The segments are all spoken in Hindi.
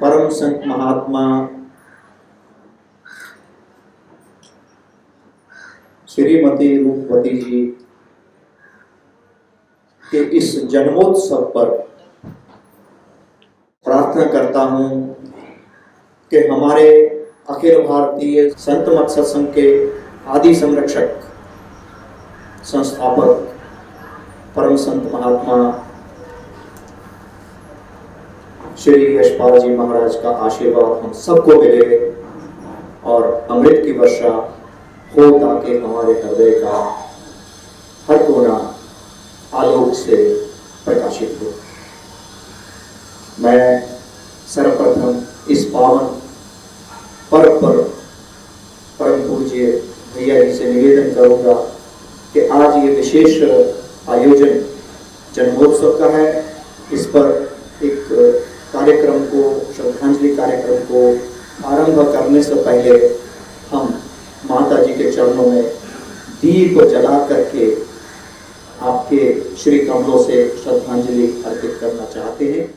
परम संत महात्मा श्रीमती रूपवती जी के इस जन्मोत्सव पर प्रार्थना करता हूं कि हमारे अखिल भारतीय संत मत सत्संग के आदि संरक्षक संस्थापक परम संत महात्मा श्री यशपाल जी महाराज का आशीर्वाद हम सबको मिले और अमृत की वर्षा हो ताकि हमारे हृदय का हर कोना आलोक से प्रकाशित हो। मैं सर्वप्रथम इस पावन पर्व पर परम पूज्य भैया जी से निवेदन करूंगा कि आज ये विशेष आयोजन जन्मोत्सव का है। इस पर एक कार्यक्रम को, श्रद्धांजलि कार्यक्रम को आरंभ करने से पहले हम माता जी के चरणों में दीप जला करके आपके श्री कमलों से श्रद्धांजलि अर्पित करना चाहते हैं।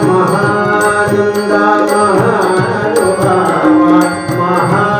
महानंदा महानुभावा महा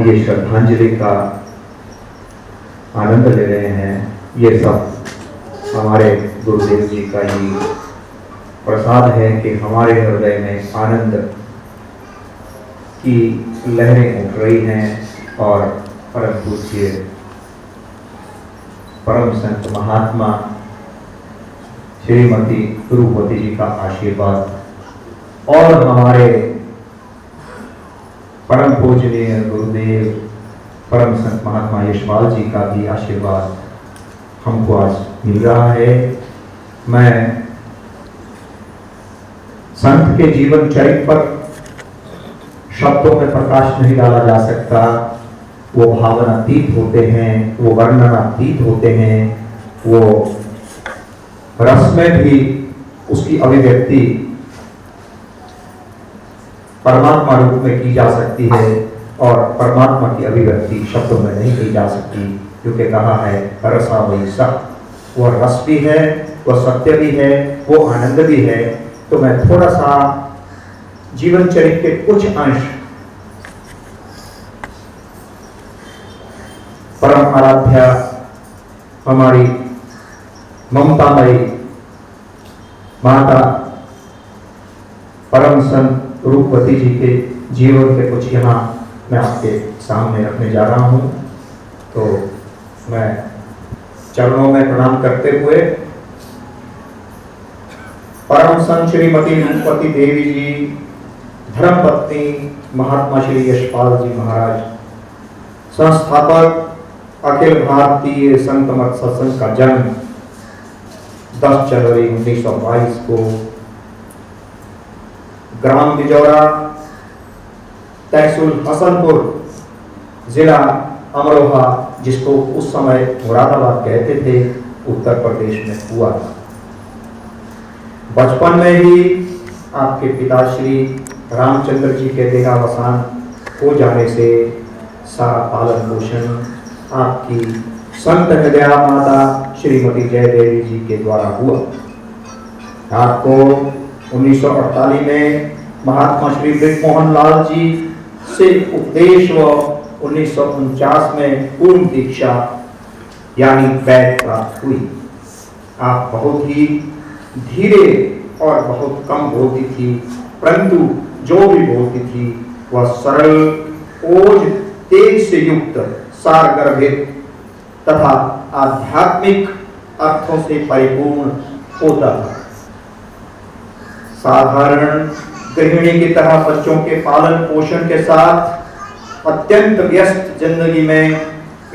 ये श्रद्धांजलि का आनंद ले रहे हैं, ये सब हमारे गुरुदेव जी का ही प्रसाद है कि हमारे हृदय में आनंद की लहरें उठ रही हैं और परम पूज्य परम संत महात्मा श्रीमती गुरुपति जी का आशीर्वाद और हमारे परम पूजनीय गुरुदेव परम संत महात्मा यशपाल जी का भी आशीर्वाद हमको आज मिल रहा है। मैं संत के जीवन चरित्र पर शब्दों में प्रकाश नहीं डाला जा सकता, वो भावनातीत होते हैं, वो वर्णनातीत होते हैं, वो रस में भी उसकी अभिव्यक्ति परमात्मा रूप में की जा सकती है और परमात्मा की अभिव्यक्ति शब्दों में नहीं की जा सकती, क्योंकि कहा है रसा वही सत्य, वो रस भी है, वो सत्य भी है, वो आनंद भी है। तो मैं थोड़ा सा जीवन चरित्र के कुछ अंश परम आराध्या हमारी ममतामयी माता परम संत रूपवती जी के जीवन के कुछ यहाँ मैं आपके सामने रखने जा रहा हूँ। तो मैं चरणों में प्रणाम करते हुए परम संत श्रीमती रूपवती देवी जी, धर्मपत्नी महात्मा श्री यशपाल जी महाराज, संस्थापक अखिल भारतीय संत मत सत्संग का जन्म 10 जनवरी 1922 को ग्राम बिजौरा, तहसील हसनपुर, जिला अमरोहा, जिसको उस समय मुरादाबाद कहते थे, उत्तर प्रदेश में हुआ। बचपन में ही आपके पिताश्री रामचंद्र जी के देहावसान हो जाने से सारा पालन पोषण आपकी संत हृदया माता श्रीमती जयदेवी जी के द्वारा हुआ। आपको 1948 में महात्मा श्री ब्रिजमोहन लाल जी से उपदेश व 1949 में पूर्ण दीक्षा यानी वैद प्राप्त हुई। आप बहुत ही धीरे और बहुत कम बोलती थी, परंतु जो भी बोलती थी वह सरल, ओज, तेज से युक्त, सारगर्भित तथा आध्यात्मिक अर्थों से परिपूर्ण होता था। साधारण गृहिणी की तरह बच्चों के पालन पोषण के साथ अत्यंत व्यस्त जिंदगी में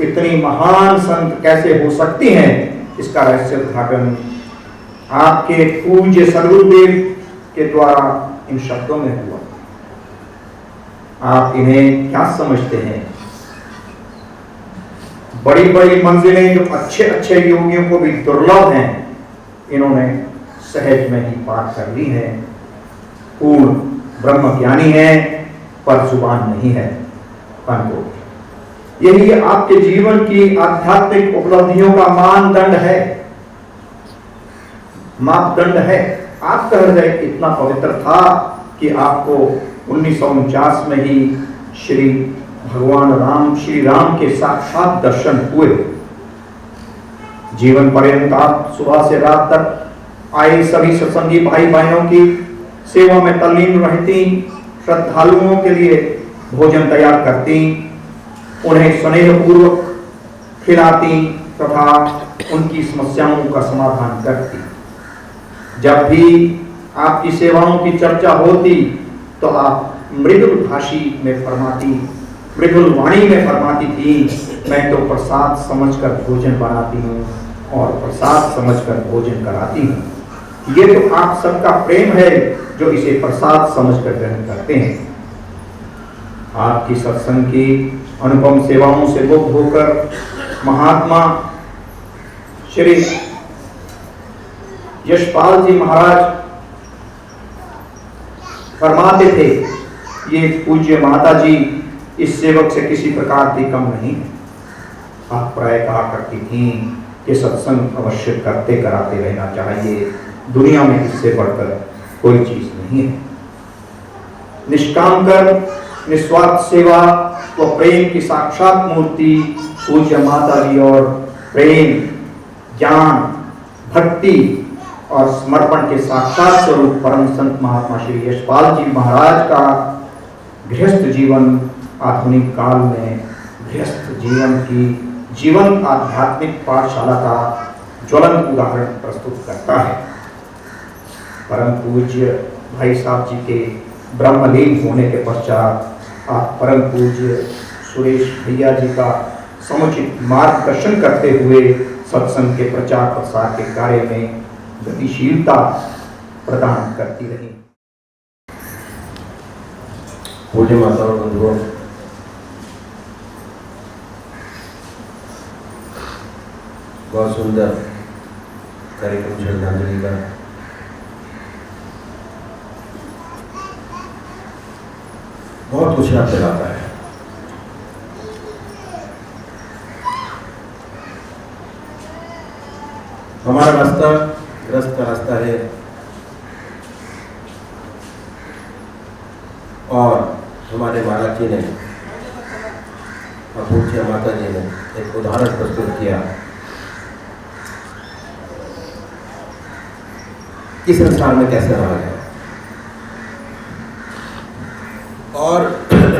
इतनी महान संत कैसे हो सकती हैं, इसका रहस्य उद्घाटन आपके पूज्य सदगुरुदेव के द्वारा इन शब्दों में हुआ। आप इन्हें क्या समझते हैं? बड़ी बड़ी मंजिलें जो अच्छे अच्छे योगियों को भी दुर्लभ हैं, इन्होंने सहज में ही पार कर ली है। पूर्ण ब्रह्म ज्ञानी है पर जुबान नहीं है। यही आपके जीवन की आध्यात्मिक उपलब्धियों का मानदंड है, मापदंड है। आपका हृदय इतना पवित्र था कि आपको 1949 में ही श्री भगवान राम, श्री राम के साक्षात दर्शन हुए। जीवन पर्यंत आप सुबह से रात तक आए सभी सत्संगी भाई बहनों की सेवा में तल्लीन रहती, श्रद्धालुओं के लिए भोजन तैयार करती, उन्हें स्नेहपूर्वक खिलाती तथा उनकी समस्याओं का समाधान करती। जब भी आपकी सेवाओं की चर्चा होती तो आप मृदुल भाषी में फरमाती, मृदुल वाणी में फरमाती थी, मैं तो प्रसाद समझकर भोजन बनाती हूँ और प्रसाद समझकर भोजन कराती हूँ। ये तो आप सबका प्रेम है जो इसे प्रसाद समझकर ग्रहण करते हैं। आपकी सत्संग की अनुपम सेवाओं से मुक्त होकर महात्मा श्री यशपाल जी महाराज फरमाते थे, ये पूज्य माता जी इस सेवक से किसी प्रकार की कम नहीं है। आप प्राय कहा करती थी कि सत्संग अवश्य करते कराते रहना चाहिए, दुनिया में इससे बढ़कर कोई चीज नहीं है। निष्काम कर निस्वार्थ सेवा व प्रेम की साक्षात मूर्ति पूज्य माता जी और प्रेम, ज्ञान, भक्ति और समर्पण के साक्षात स्वरूप परम संत महात्मा श्री यशपाल जी महाराज का गृहस्थ जीवन आधुनिक काल में गृहस्थ जीवन की जीवन आध्यात्मिक पाठशाला का ज्वलंत उदाहरण प्रस्तुत करता है। परम पूज्य भाई साहब जी के ब्रह्मलीन होने के पश्चात आप परम पूज्य सुरेश भैया जी का समुचित मार्गदर्शन करते हुए सत्संग के प्रचार प्रसार के कार्य में गतिशीलता प्रदान करती रही। पूज्य माता और बंधुओं, बहुत सुंदर कार्यक्रम श्रद्धांजलि का बहुत कुछ याद दिलाता है। हमारा रास्ता ग्रस्त का रास्ता है और हमारे महाराज जी ने और पूज्य माता जी ने एक उदाहरण प्रस्तुत किया कि संसार में कैसे रहा जाए और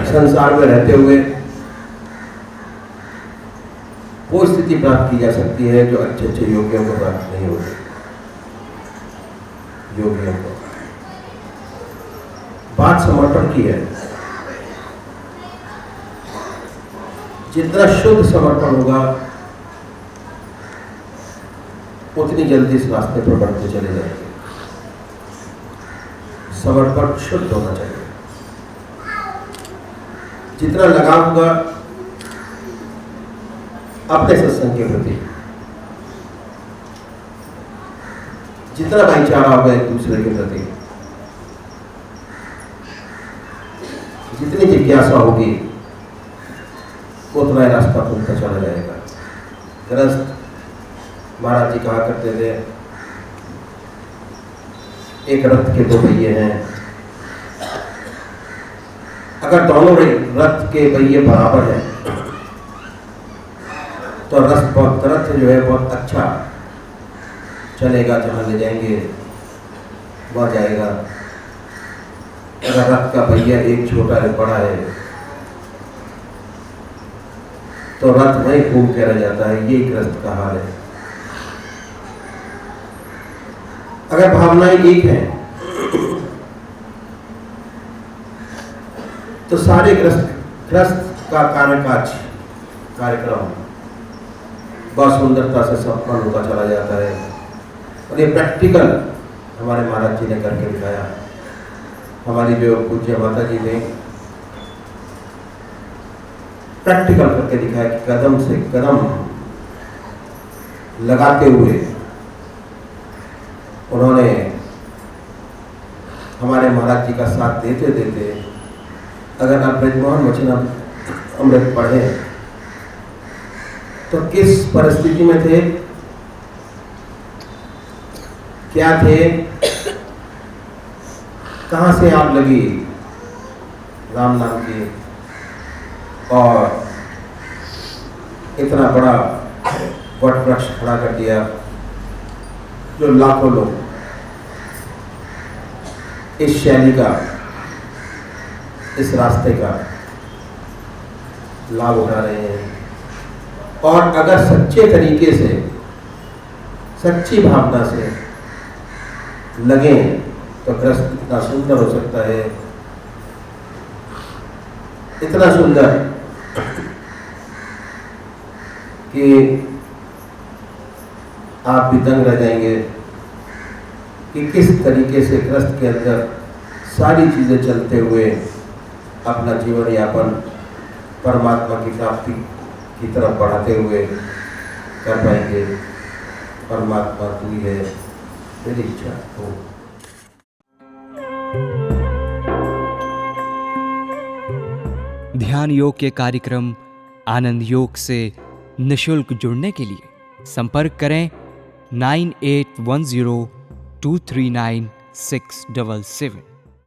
संसार में रहते हुए वो स्थिति प्राप्त की जा सकती है जो अच्छे अच्छे योगियों को प्राप्त नहीं होती। योगियों को बात समर्पण की है। जितना शुद्ध समर्पण होगा उतनी जल्दी इस रास्ते पर बढ़ते चले जाएंगे। समर्पण शुद्ध होना चाहिए। जितना लगाव होगा अपने सत्संग के प्रति, जितना भाईचारा होगा एक दूसरे के प्रति, जितनी जिज्ञासा होगी उतना रास्ता खुलता चला जाएगा। गृहस्थ महाराज जी कहा करते थे, एक रथ के दो पहिए हैं, अगर दोनों रथ के पहिए बराबर हैं तो रथ जो है बहुत अच्छा चलेगा, जहाँ ले जाएंगे वह जाएगा। अगर रथ का पहिया एक छोटा है बड़ा है तो रथ वहीं घूम के रह जाता है। ये ग्रस्त का हाल है। अगर भावनाएं एक हैं तो सारे ग्रस्त का कार्यक्रम बहुत सुंदरता से संपन्न होता चला जाता है। और ये प्रैक्टिकल हमारे महाराज जी ने करके दिखाया। हमारी जो पूज्य माता जी ने प्रैक्टिकल करके दिखाया कि कदम से कदम लगाते हुए उन्होंने हमारे महाराज जी का साथ देते देते, अगर आप ब्रजमोहन वचन अमृत पढ़ें तो किस परिस्थिति में थे, क्या थे, कहां से आग लगी राम नाम की और इतना बड़ा वट वृक्ष खड़ा कर दिया जो लाखों लोग इस शैली का, इस रास्ते का लाभ उठा रहे हैं। और अगर सच्चे तरीके से, सच्ची भावना से लगे तो ग्रस्त इतना सुंदर हो सकता है, इतना सुंदर कि आप भी दंग रह जाएंगे कि किस तरीके से ग्रस्त के अंदर सारी चीजें चलते हुए अपना जीवन यापन परमात्मा की प्राप्ति की तरफ बढ़ाते हुए कर पाएंगे। परमात्मा तू ही है, मेरी इच्छा हो। ध्यान योग के कार्यक्रम आनंद योग से निशुल्क जुड़ने के लिए संपर्क करें 9810239677।